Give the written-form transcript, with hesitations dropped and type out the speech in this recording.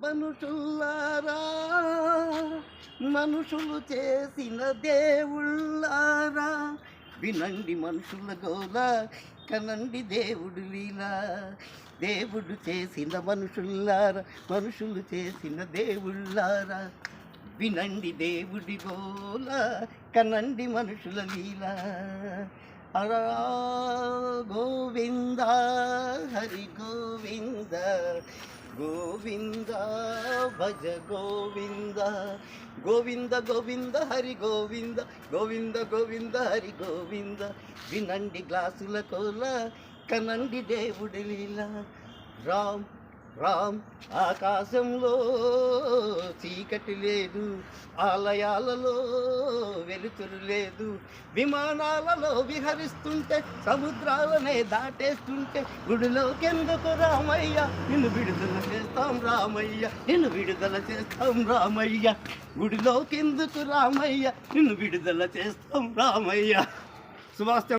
మనుషుల్లారా మనుషులు చేసిన దేవుళ్ళారా, వినండి మనుషుల గోల, కనండి దేవుడు లీలా. దేవుడు చేసిన మనుషుల్లారా, మనుషులు చేసిన దేవుళ్ళారా, వినండి దేవుడి గోల, కనండి మనుషుల లీలా. అరా గోవింద హరి గోవింద, గోవింద భజ గోవింద, గోవింద గోవింద హరి గోవింద, గోవింద గోవింద హరి గోవింద. వినండి గ్లాసుల కోల, కనండి దేవుడి లీల. రామ్ రామ్ ఆకాశంలో చీకటి లేదు, ఆలయాలలో వెలుతురు లేదు, విమానాలలో విహరిస్తుంటే సముద్రాలనే దాటేస్తుంటే గుడిలోకెందుకు రామయ్య, నిన్ను విడుదల చేస్తాం రామయ్య, నిన్ను విడుదల చేస్తాం రామయ్య. గుడిలోకెందుకు రామయ్య, నిన్ను విడుదల చేస్తాం రామయ్య. సుభాష్